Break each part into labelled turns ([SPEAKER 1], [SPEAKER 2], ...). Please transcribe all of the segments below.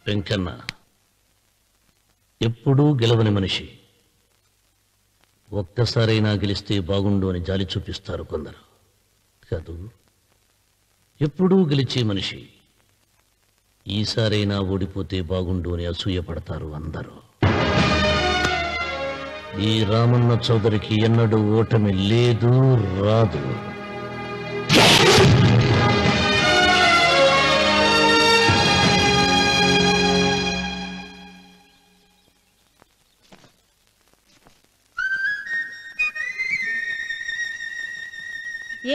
[SPEAKER 1] వెంకన్న ఎప్పుడూ గెలవని మనిషి. ఒక్కసారైనా గెలిస్తే బాగుండు అని జాలి చూపిస్తారు కొందరు. కాదు, ఎప్పుడూ గెలిచే మనిషి. ఈసారైనా ఓడిపోతే బాగుండు అని అసూయపడతారు అందరూ. ఈ రామన్న చౌదరికి ఎన్నడూ ఓటమి లేదు, రాదు.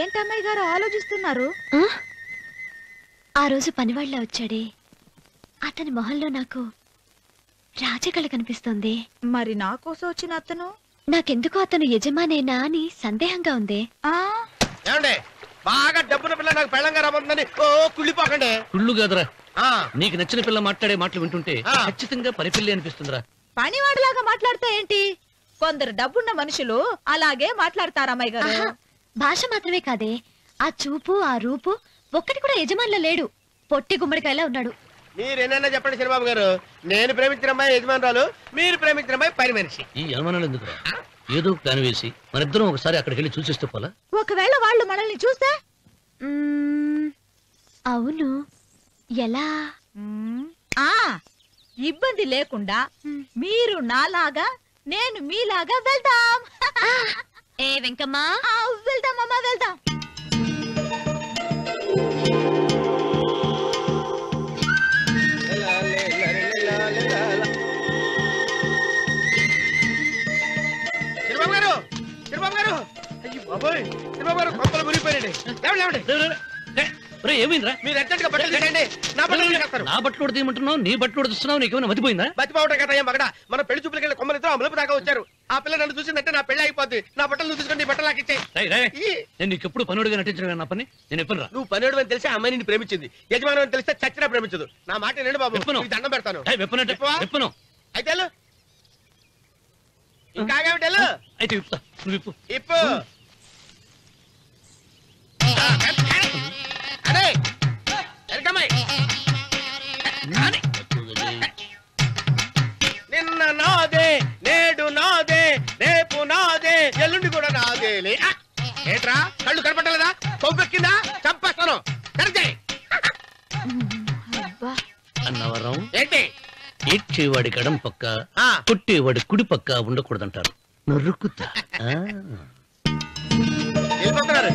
[SPEAKER 2] ఏంటమ్మాయి గారు ఆలోచిస్తున్నారు?
[SPEAKER 3] ఆ రోజు పనివాళ్ళ వచ్చాడే, అతని మొహంలో నాకు రాజకళ కనిపిస్తోంది.
[SPEAKER 2] మరి నా కోసం వచ్చిన అతను?
[SPEAKER 3] నాకెందుకో అతను యజమానేనా అని సందేహంగా ఉంది.
[SPEAKER 4] బాగా డబ్బున పిల్ల నాకు పెళ్ళంగా రమ్మందని కుళ్ళిపోకండి.
[SPEAKER 1] కుళ్ళు కాదురా, నీకు నచ్చిన పిల్ల మాట్లాడే మాటలు వింటుంటే ఖచ్చితంగా పనిపిల్లి అనిపిస్తుందిరా.
[SPEAKER 2] పనివాడిలాగా మాట్లాడతా ఏంటి? కొందరు డబ్బున్న మనుషులు అలాగే మాట్లాడతారు అమ్మాయి గారు.
[SPEAKER 3] భాష మాత్రమే కాదే, ఆ చూపు ఆ రూపు ఒక్కటి కూడా యజమానిలో లేడు. పొట్టి గుమ్మడికాయలా ఉన్నాడు.
[SPEAKER 4] మీరేనన్నా చెప్పండి చంద్రబాబు గారు, నేను ప్రేమించిన అమ్మాయి యజమానురాలు, మీరు ప్రేమించిన అమ్మాయి పని మనిషి.
[SPEAKER 1] ఈ అనుమానాలు ఎందుకురా? ఏదో ప్లాన్ వేసి మనిద్దరం ఒకసారి అక్కడికి వెళ్ళి చూసేస్తే పోలా?
[SPEAKER 2] ఒకవేళ వాళ్ళు మనల్ని చూస్తే?
[SPEAKER 3] అవును, ఎలా?
[SPEAKER 2] ఇబ్బంది లేకుండా మీరు నాలాగా నేను మీలాగా వెళ్దాం.
[SPEAKER 3] ఏ వెంకమ్మా,
[SPEAKER 2] వెళ్దాం అమ్మా, వెళ్దాం.
[SPEAKER 4] చంద్రబాబు గారు, చంద్రబాబు గారు, అయ్యో బాబోయ్, చంద్రబాబు గారు కొంపలు మునిగిపోయారండి.
[SPEAKER 1] ఏమైందిరా?
[SPEAKER 4] మీరు అర్జెంట్ గా బట్టలు తీసేయండి. నా బట్టలు తీసేస్తారు.
[SPEAKER 1] నా బట్టలు కూడా తీయమంటున్నావు, నీ బట్టలు కూడా తీస్తున్నావు. నీకేమైనా మతిపోయిందా?
[SPEAKER 4] బతిపోవటం కదా ఏం మగడ. మన పెళ్లి చూపులకి వెళ్ళి కొమ్మలిద్దరూ అమలుపు దాకా వచ్చారు. ఆ పిల్ల నన్ను చూసిందంటే నా పెళ్లి అయిపోద్ది. నా బట్టలు తీసుకొని బట్టలు నాకు ఇచ్చేయి.
[SPEAKER 1] నేను నీకు ఎప్పుడు పనుడిగా నటించడం నా పని. నేను ఎప్పుడు రా.
[SPEAKER 4] నువ్వు పనుడు అని తెలిసి అమ్మాయి నిన్ను ప్రేమించింది, యజమాని అని తెలిస్తే చచ్చినా ప్రేమించదు. నా మాట వినండి బాబు, దండం పెడతాను.
[SPEAKER 1] విప్పను
[SPEAKER 4] అయితే ఇంకా
[SPEAKER 1] అయితే ఇప్పు. నువ్వు ఇప్పు.
[SPEAKER 4] ఇప్పు. అదే నిన్న నాదే, నేడు నాదే, రేపు నాదే, ఎల్లుండి కూడా నాదే. ఏంట్రా కళ్ళు కనపట్టలేదా? కొవ్వెక్కిందా? చంపేస్తాను.
[SPEAKER 1] అన్నవరం
[SPEAKER 4] ఏంటి?
[SPEAKER 1] ఏడ్చేవాడి గడం పక్క, కొట్టేవాడి కుడి పక్క ఉండకూడదంటారు. నరుకుతా
[SPEAKER 4] వెళ్ళిపోతున్నారు.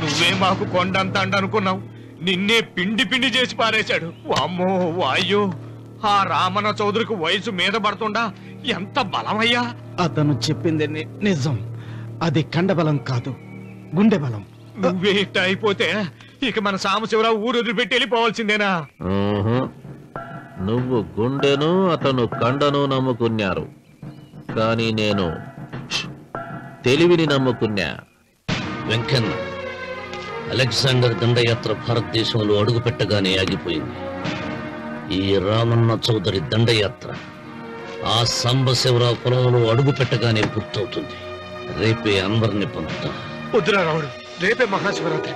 [SPEAKER 5] నువ్వే మాకు కొండంత అనుకున్నావు, నిన్నే పిండి పిండి చేసి పారేశాడు. వామ్మో వాయో, ఆ రామన్న చౌదరికి వయసు మీద పడుతుండా ఎంత బలమయ్యా.
[SPEAKER 6] అతను చెప్పింది నిజం. అది కండబలం కాదు, గుండె బలం.
[SPEAKER 5] నువ్వే ఇట్ట అయిపోతే ఇక మన సాంబశివరావు ఊరు వదిలిపెట్టి వెళ్ళిపోవాల్సిందేనా?
[SPEAKER 7] నువ్వు గుండెను అతను కండను నమ్ముకున్నారు, కానీ నేను తెలివిని నమ్ముకున్నా.
[SPEAKER 1] వెంకన్న, అలెగ్జాండర్ దండయాత్ర భారతదేశంలో అడుగు పెట్టగానే ఆగిపోయింది. ఈ రామన్న చౌదరి దండయాత్ర ఆ సాంబశివరావు పొలంలో అడుగు పెట్టగానే పూర్తవుతుంది. రేపే అందరిని పొందుతా.
[SPEAKER 8] వద్దురా రావుడు, రేపే మహాశివరాత్రి.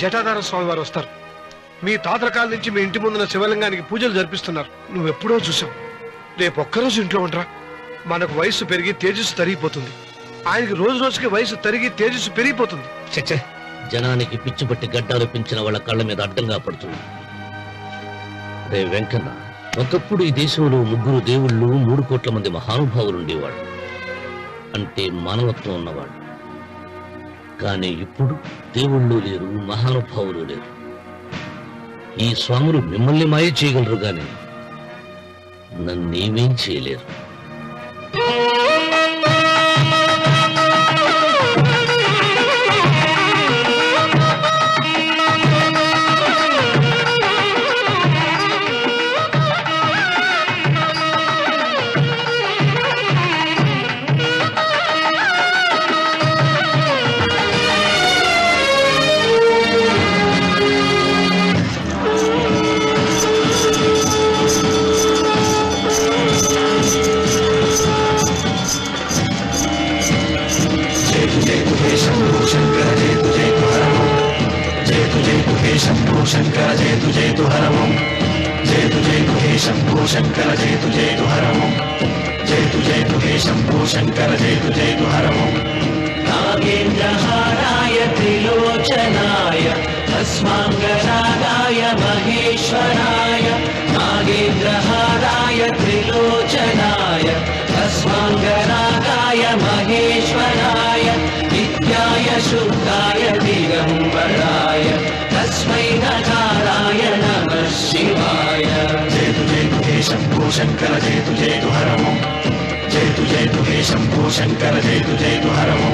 [SPEAKER 8] జటాధార స్వామి వారు వస్తారు. మీ తాతల కాల నుంచి మీ ఇంటి ముందున్న శివలింగానికి పూజలు జరిపిస్తున్నారు. నువ్వెప్పుడో చూసావు. రేపు ఒక్కరోజు ఇంట్లో ఉండరా. మనకు వయసు పెరిగి తేజస్సు తరిగిపోతుంది. ఆయనకి రోజు రోజుకి వయసు తరిగి తేజస్సు పెరిగిపోతుంది.
[SPEAKER 1] చచ్చే, జనానికి పిచ్చిపట్టి గడ్డాలు పెంచిన వాళ్ళ కళ్ళ మీద అడ్డంగా పడుతుంది. రే వెంకన్న, ఒకప్పుడు ఈ దేశంలో 3 దేవుళ్ళు, 3 కోట్ల మంది మహానుభావులు ఉండేవాడు, అంటే మానవత్వం ఉన్నవాడు. కానీ ఇప్పుడు దేవుళ్ళు లేరు, మహానుభావులు లేరు. ఈ స్వాములు మిమ్మల్ని మాయ చేయగలరు, గాని నన్నేమేం చేయలేరు.
[SPEAKER 9] శంభో శంకర జయతు జయతు హరము జయతు జయతు హే శంభో శంకర జయతు జయతు హరము నాగేంద్రహారాయ త్రిలోచనాయ తస్మాంగరాగాయ మహేశ్వరాయ నాగేంద్రహారాయ త్రిలోచనాయ తస్మాంగరాగాయ మహేశ్వరాయ నిత్యాయ శుద్ధాయ దిగంబరాయ తస్మై నకారాయ నమః శివాయ జయతు జయతు హే శంభో శంకర జయతు జయతు హరము జయతు జయతు హే శంభో శంకర జయతు జయతు హరము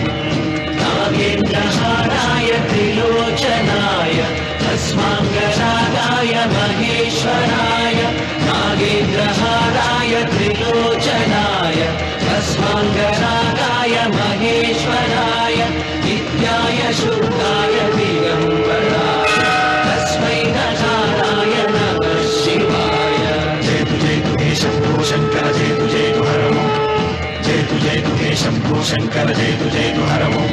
[SPEAKER 9] నాగేంద్రహారాయ త్రిలోచనాయ తస్మాంగరాగాయ మహేశ్వరాయ నాగేంద్రహారాయ త్రిలోచనాయ తస్మాంగరాగాయ మహేశ్వరాయ నిత్యాయ శుద్ధాయ దిగంబరాయ తస్మై నకారాయ నమః శివాయ జయతు జయతు హే శంభో శంకర జయతు జయతు హరము జయతు జయతు హే శంభో శంకర జయతు జయతు హరము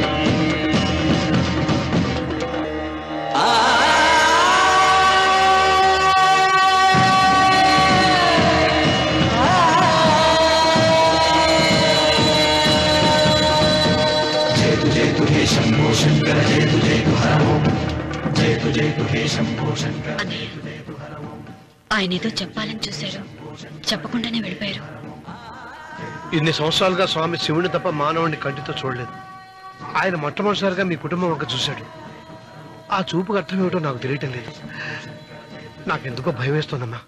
[SPEAKER 9] జయతు జయతు హే శంభో శంకర జయతు జయతు హరము జయతు జయతు హే శంభో శంకర జయతు జయతు హరము
[SPEAKER 3] ఆయన ఏదో చెప్పాలని చూశారు, చెప్పకుండానే వెళ్ళిపోయారు.
[SPEAKER 8] ఇన్ని సంవత్సరాలుగా స్వామి శివుని తప్ప మానవుడిని కంటితో చూడలేదు. ఆయన మొట్టమొదటిసారిగా మీ కుటుంబం వంక చూశాడు. ఆ చూపుకు అర్థం ఏమిటో నాకు తెలియటం లేదు. నాకెందుకో భయం వేస్తోందమ్మా.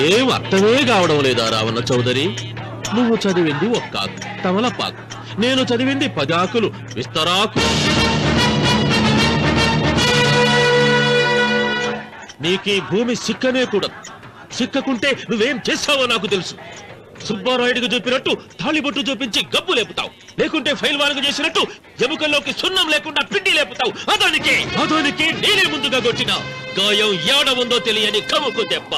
[SPEAKER 7] ఏం అర్థమే కావడం లేదా రావణ చౌదరి? నువ్వు చదివింది ఒక్కాకు తమలపాకు, నేను చదివింది పదాకులు విస్తరాకు. నీకీ భూమి సిక్కనే కూడదు. సిక్కకుంటే నువ్వేం చేస్తావో నాకు తెలుసు. సుబ్బారాయుడికి చూపినట్టు తాళిబొట్టు చూపించి గబ్బు లేపుతావు, లేకుంటే ఫైల్ వానకు చేసినట్టు ఎముకల్లోకి సున్నం లేకుండా పిండి లేపుతావు. అదానికి నేనే ముందుగా కొట్టిన గాయం ఏడ ఉందో తెలియని కముకు దెబ్బ.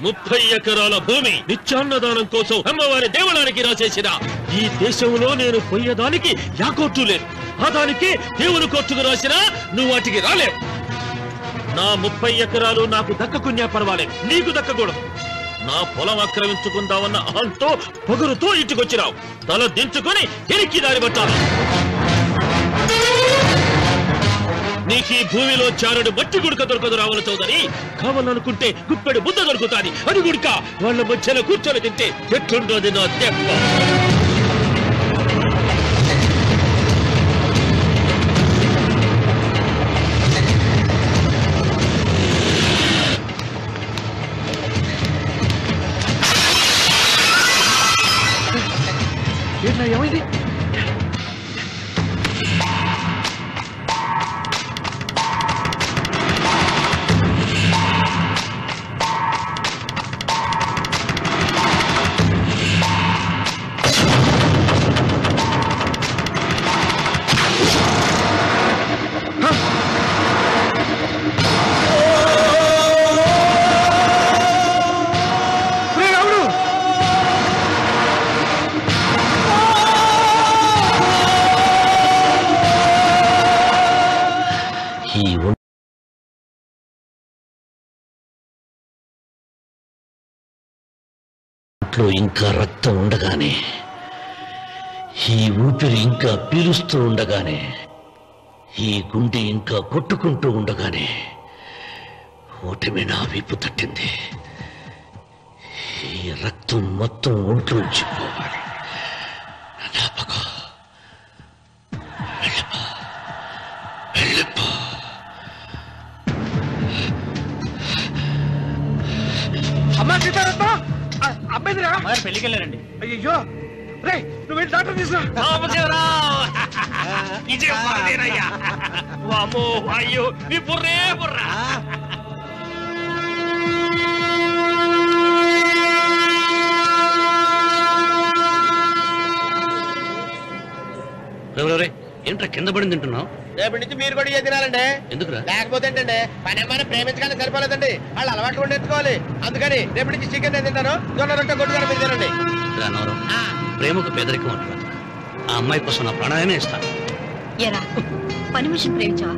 [SPEAKER 7] 30 ఎకరాల భూమి నిత్యాన్నదానం కోసం అమ్మవారి దేవాలయానికి రాసేసిన ఈ దేశంలో నేను పోయేదానికి యాకోర్టు లేదు. అదానికి దేవుని కోర్టుకు రాసినా నువ్వు వాటికి రాలేవు. నా 30 ఎకరాలు నాకు దక్కకున్నా పర్వాలేదు, నీకు దక్కకూడదు. నా పొలం ఆక్రమించుకుందామన్న అహంతో పొగరుతో ఇంటికొచ్చినావు. తల దించుకొని ఎనికి దారి పట్టాలి. నీకు ఈ భూమిలో చారుడు మట్టి గుడక దొరకదు రావణ చౌదరి. కావాలనుకుంటే గుప్పెడు బుద్ధ దొరుకుతాది. అది గుడక వాళ్ళ మధ్యలో కూర్చొని తింటే ఎట్లుండోది నా దెబ్బ.
[SPEAKER 8] ఏమైంది?
[SPEAKER 1] ఇంకా రక్తం ఉండగానే, ఈ ఊపిరి ఇంకా పీలుస్తూ ఉండగానే, ఈ గుండె ఇంకా కొట్టుకుంటూ ఉండగానే ఓటమి నా వీపు తట్టింది. ఈ రక్తం మొత్తం ఒంట్లోంచి పోవాలి. వెళ్ళిపో.
[SPEAKER 8] అమ్మా సీతారత్న, అబ్బాయిరా
[SPEAKER 5] పెళ్లికి వెళ్ళారండి.
[SPEAKER 8] అయ్యో రే, నువ్వు వెళ్ళి డాక్టర్ తీసుకురా.
[SPEAKER 5] అయ్యో నీ బుర్రే బుర్రా.
[SPEAKER 1] ఏంట్రా కింద పడింది తింటున్నావు?
[SPEAKER 4] రేపటి నుంచి మీరు కూడా తినాలండి.
[SPEAKER 1] ఎందుకురా?
[SPEAKER 4] లేకపోతే ఏంటండి, పని అమ్మాయిని ప్రేమించగానే సరిపోలేదండి, వాళ్ళు అలవాట్లు కూడా నేర్చుకోవాలి. అందుకని రేపటి నుంచి చికెన్ నేను తింటాను, జొన్న రొట్టె కొట్టుగా మీరు తినండి.
[SPEAKER 1] ప్రేమకు పేదరికం అంటారు. ఆ అమ్మాయి కోసం నా ప్రాణాయనే ఇస్తాను.
[SPEAKER 3] పని మనిషిని ప్రేమించావా?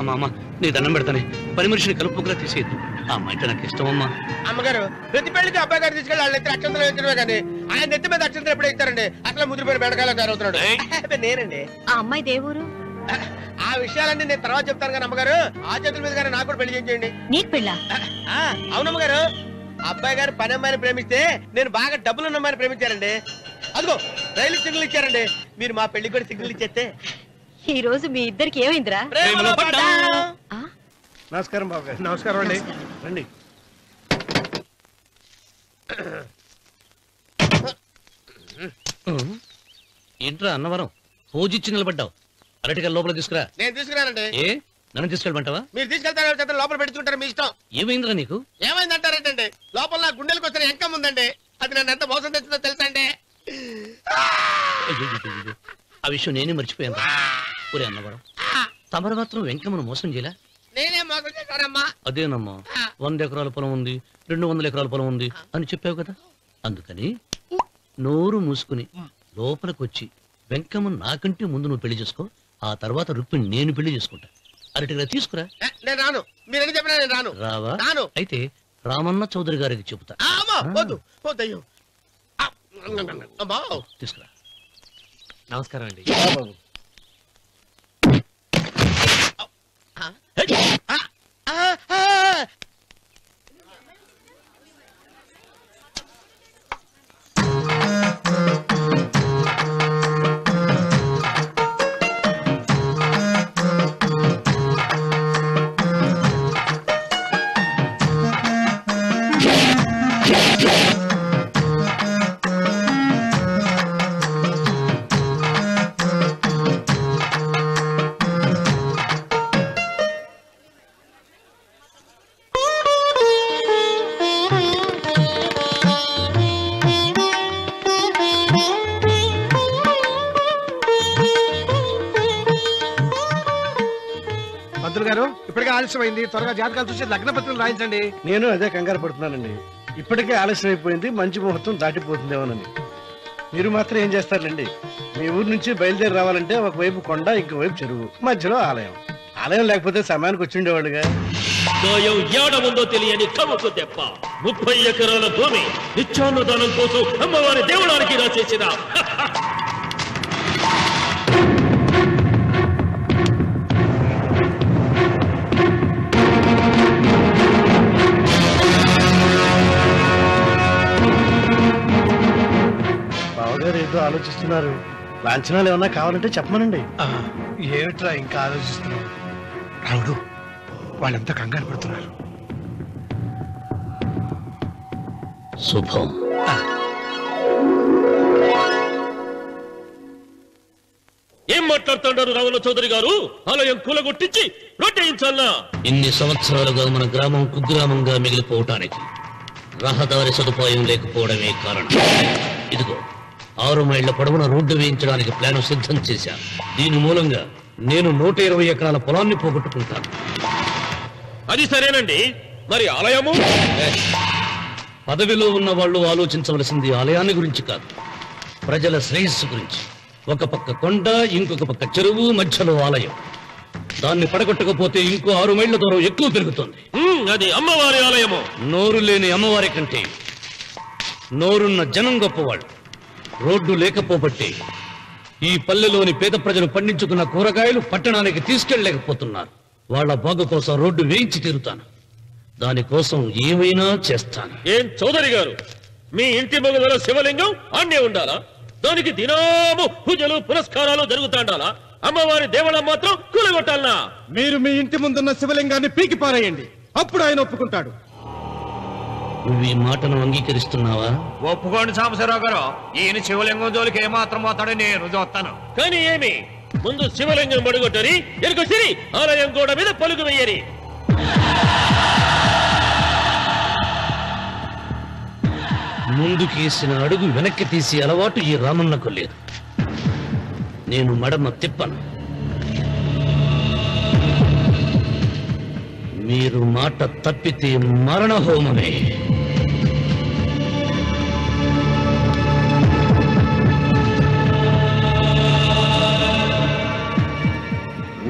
[SPEAKER 1] అమ్మా నీ దండం పెడతానే, పని మనిషిని కలుపుకులా తీసేయద్దు. ఆ అమ్మాయి అంటే నాకు ఇష్టం అమ్మా.
[SPEAKER 4] అమ్మగారు ప్రతి పెళ్లికి అబ్బాయి గారు తీసుకెళ్ళి వాళ్ళ ఎత్తి అక్షంతలు వేయించడమే కానీ ఆయన నెత్తి మీద అక్షంతలు ఎప్పుడే ఇస్తారండి. అసలు ముదిరిపోయిన బెడకాయలో తయారవుతున్నాడు. నేనండి.
[SPEAKER 3] ఆ అమ్మాయి దేవురు?
[SPEAKER 4] ఆ విషయాలన్నీ నేను తర్వాత చెప్తాను కానీ అమ్మగారు, ఆ చేతుల మీద కానీ నాకు కూడా పెళ్లి చేయండి.
[SPEAKER 3] నీకు పెళ్ళా?
[SPEAKER 4] అవునమ్మగారు, అబ్బాయి గారు పని అమ్మాయిని ప్రేమిస్తే నేను బాగా డబ్బులున్న అమ్మాయిని ప్రేమించారండి. అదిగో రైలు సిగ్నల్ ఇచ్చారండి. మీరు మా పెళ్లికి కూడా సిగ్నల్ ఇచ్చేస్తే.
[SPEAKER 3] ఈ రోజు మీ ఇద్దరికి ఏమైందిరా?
[SPEAKER 8] నమస్కారం బాబు గారు. నమస్కారం అండి. రండి.
[SPEAKER 1] ఏంట్రా అన్నవరం పూజిచ్చి నిలబడ్డావు? అరటిగా లోపల తీసుకురా.
[SPEAKER 4] నేను తీసుకురానండి.
[SPEAKER 1] ఏ నన్ను తీసుకెళ్ళమంటావా?
[SPEAKER 4] మీరు తీసుకెళ్తారు, లోపల పెట్టుకుంటారు, మీ ఇష్టం.
[SPEAKER 1] ఏమైందిరా నీకు?
[SPEAKER 4] ఏమైందంటారేంటండి, లోపల నా గుండెలకు వచ్చిన ఎంకం ఉందండి. అది నన్ను ఎంత మోసం తెచ్చిందో తెలుసా అండి.
[SPEAKER 1] ఆ విషయం నేనే మర్చిపోయాను. ఒరే అన్నవరం, తమరు మాత్రం వెంకమ్మను మోసం చేయలే?
[SPEAKER 4] నేనే మోసం చేశానమ్మా.
[SPEAKER 1] అదేనమ్మా, 100 ఎకరాల పొలం ఉంది, 200 ఎకరాల పొలం ఉంది అని చెప్పావు కదా. అందుకని నోరు మూసుకుని లోపలికి వచ్చి వెంకమ్మను నాకంటే ముందు నువ్వు పెళ్లి చేసుకో. ఆ తర్వాత రుక్మిణి నేను పెళ్లి చేసుకుంటా. అరటిగా తీసుకురా.
[SPEAKER 4] నేను రాను. మీరని చెప్పినా నేను రాను.
[SPEAKER 1] రావా?
[SPEAKER 4] రాను.
[SPEAKER 1] అయితే రామన్న చౌదరి గారికి చెబుతా.
[SPEAKER 4] వద్దు వద్దయ్యో.
[SPEAKER 1] తీసుకురా.
[SPEAKER 5] నమస్కారం అండి.
[SPEAKER 8] పంతులు గారు, ఇప్పటికే ఆలస్యమైంది, త్వరగా జాతకాలు చూసి లగ్న పత్రికలు రాయించండి. నేను అదే కంగారు పడుతున్నానండి. ఇప్పటికే ఆలస్యం అయిపోయింది, మంచి ముహూర్తం దాటిపోతుందేమోనని. మీరు మాత్రం ఏం చేస్తారండి, మీ ఊరు నుంచి బయలుదేరి రావాలంటే ఒకవైపు కొండ, ఇంకోవైపు చెరువు, మధ్యలో ఆలయం. ఆలయం లేకపోతే సమయానికి వచ్చి ఉండేవాడుగా.
[SPEAKER 7] ఏడముందో తెలియని కముకు తెప్ప 30 ఎకరాల భూమి నిత్యాన్నదానం కోసం అమ్మవారి దేవుడానికి రాసేసిన
[SPEAKER 8] బావగారు ఏదో ఆలోచిస్తున్నారు. లాంఛనాలు ఏమన్నా కావాలంటే చెప్పమనండి. ఏమిట్రా ఇంకా ఆలోచిస్తున్నావు? రావుడు, వాళ్ళంతా కంగారు పడుతున్నారు.
[SPEAKER 1] శుభం.
[SPEAKER 7] ఏం మాట్లాడుతున్నారు రావణ చౌదరి గారు? ఆలయం కూలగొట్టించి రొట్టేయించాలా?
[SPEAKER 1] ఇన్ని సంవత్సరాలుగా మన గ్రామం కుగ్రామంగా మిగిలిపోవటానికి రహదారి సదుపాయం లేకపోవడమే కారణం. ఇదిగో 6 మైళ్ళ పొడవున రోడ్డు వేయించడానికి ప్లాన్ సిద్ధం చేశాను. దీని మూలంగా నేను 120 ఎకరాల పొలాన్ని పోగొట్టుకుంటాను.
[SPEAKER 7] అది సరేనండి, మరి ఆలయము?
[SPEAKER 1] పదవిలో ఉన్న వాళ్ళు ఆలోచించవలసింది ఆలయాన్ని గురించి కాదు, ప్రజల శ్రేయస్సు గురించి. ఒక పక్క కొండ, ఇంకొక పక్క చెరువు, మధ్యలో ఆలయం. దాన్ని పడగొట్టకపోతే ఇంకో 6 మైళ్ళ దూరం ఎక్కువ పెరుగుతుంది.
[SPEAKER 7] అది అమ్మవారి ఆలయము.
[SPEAKER 1] నోరు లేని అమ్మవారి కంటే నోరున్న జనం గొప్పవాళ్ళు. రోడ్డు లేకపోబట్టి ఈ పల్లెలోని పేద ప్రజలు పండించుకున్న కూరగాయలు పట్టణానికి తీసుకెళ్లలేకపోతున్నారు. వాళ్ళ బాగు కోసం రోడ్డు వేయించి తీరుతాను. దానికోసం ఏమైనా చేస్తాను.
[SPEAKER 7] ఏం చౌదరి గారు, మీ ఇంటి మొగల శివలింగం ఆన్నే ఉండాలా? దానికి దినాము పూజలు పురస్కారాలు జరుగుతాండాలా? అమ్మవారి దేవళం మాత్రం కూలగొట్టాలనా?
[SPEAKER 6] మీరు మీ ఇంటి ముందున్న శివలింగాన్ని పీకి పారేయండి, అప్పుడు ఆయన ఒప్పుకుంటాడు.
[SPEAKER 1] నువ్వు ఈ మాటను అంగీకరిస్తున్నావా?
[SPEAKER 5] ఒప్పుకోండి సాంబశివరావు గారు, ఈయన శివలింగం జోలికి ఏమాత్రం పోతాడో నేను చూస్తాను.
[SPEAKER 7] కానీ ఏమి, ముందు శివలింగం పడుగొట్టరి, ఎరుకొచ్చిరి ఆలయం గోడ మీద పలుకు వెయ్యరి.
[SPEAKER 1] ముందుకేసిన అడుగు వెనక్కి తీసి అలవాటు ఈ రామన్నకు లేదు. నేను మడమ తిప్పను. మీరు మాట తప్పితే మరణహోమమే.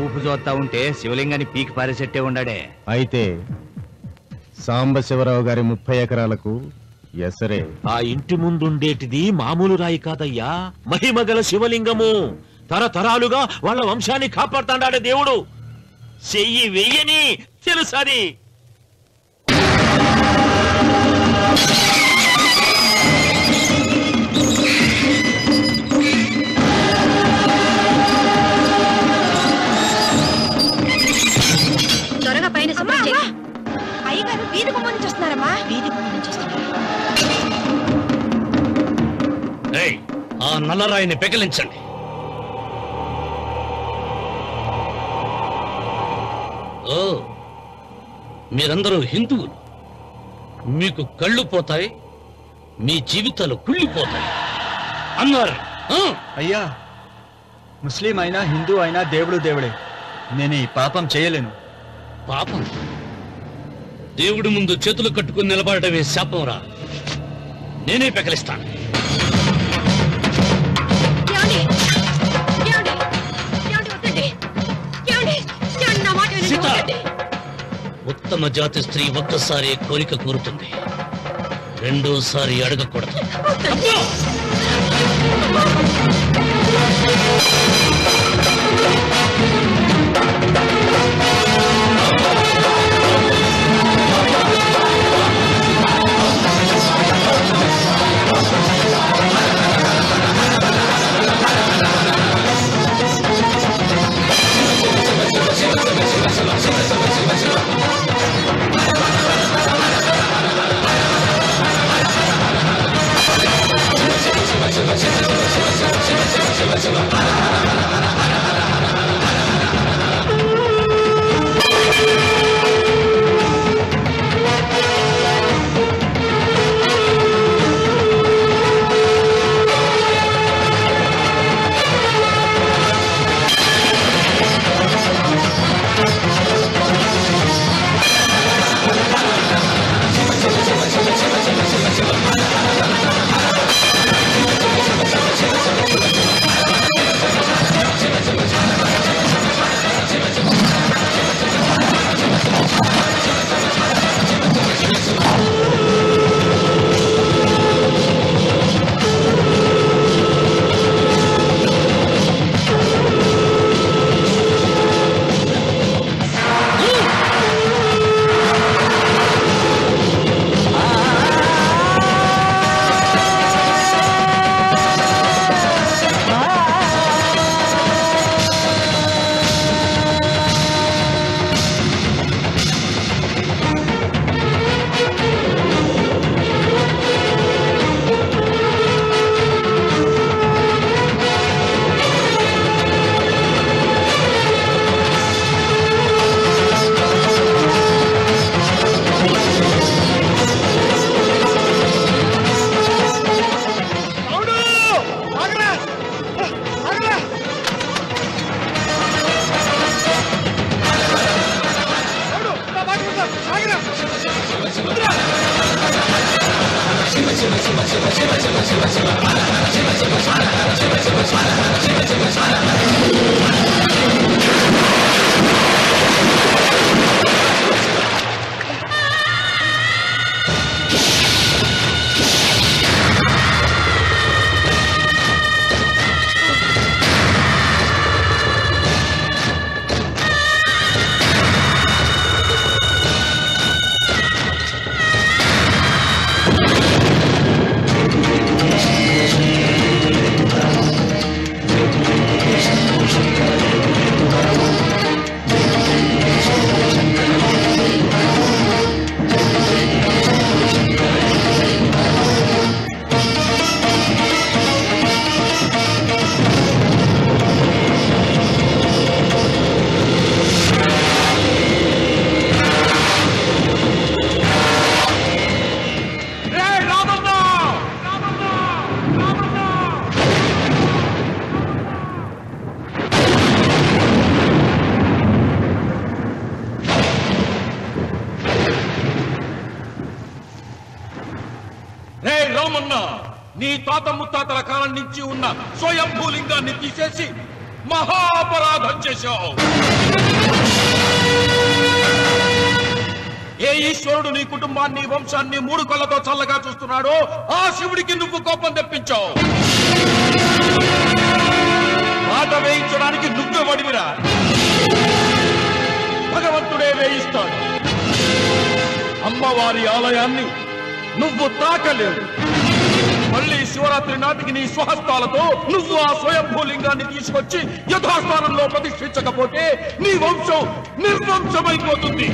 [SPEAKER 10] ఊపు చూస్తా ఉంటే శివలింగాన్ని పీకి పారేసెట్టే ఉండాడే.
[SPEAKER 6] అయితే సాంబశివరావు గారి 30 ఎకరాలకు ఎసరే.
[SPEAKER 7] ఆ ఇంటి ముందుండేటిది మామూలు రాయి కాదయ్యా, మహిమగల శివలింగము. తరతరాలుగా వాళ్ళ వంశాన్ని కాపాడుతాడే దేవుడు. చెయ్యి వెయ్యని తెలుసది.
[SPEAKER 3] త్వరగా పైన
[SPEAKER 2] అయ్యగారు వీధి గుమ్మ నుంచి వస్తున్నారమ్మా. వీధి గుమ్మ నుంచి వస్తున్నారు.
[SPEAKER 1] ఏయ్, ఆ నల్లరాయిని పెకిలించండి. ఓ, మీరందరూ హిందువులు. మీకు కళ్ళు పోతాయి, మీ జీవితాలు కుళ్ళిపోతాయి అన్నారు.
[SPEAKER 10] అయ్యా, ముస్లిం అయినా హిందూ అయినా దేవుడు దేవుడే. నేను ఈ పాపం చేయలేను.
[SPEAKER 1] పాపం? దేవుడి ముందు చేతులు కట్టుకుని నిలబడటమే శాపం రా. నేనే పెకలిస్తాను. ఉత్తమ జాతి స్త్రీ ఒక్కసారి కోరిక కోరుతుంది, రెండోసారి అడగకూడదు.
[SPEAKER 9] శివ శివ శివ శివ శివ శివ శివ శివ
[SPEAKER 5] రామన్న నీ తాత ముత్తాతల కాలం నుంచి ఉన్న స్వయంభూలింగాన్ని తీసేసి మహాపరాధం చేశావు. ఏ ఈశ్వరుడు నీ కుటుంబాన్ని వంశాన్ని 3 కళ్ళతో చల్లగా చూస్తున్నాడో ఆ శివుడికి నువ్వు కోపం తెప్పించావు. మాట వేయించడానికి నువ్వే వడివిరా, భగవంతుడే వేయిస్తాడు. అమ్మవారి ఆలయాన్ని నువ్వు తాకలేవు. మళ్ళీ శివరాత్రి నాటికి నీ స్వహస్తాలతో నువ్వు ఆ స్వయంభూలింగాన్ని తీసుకొచ్చి యథాస్థానంలో ప్రతిష్ఠించకపోతే నీ వంశం నిర్వంశమైపోతుంది.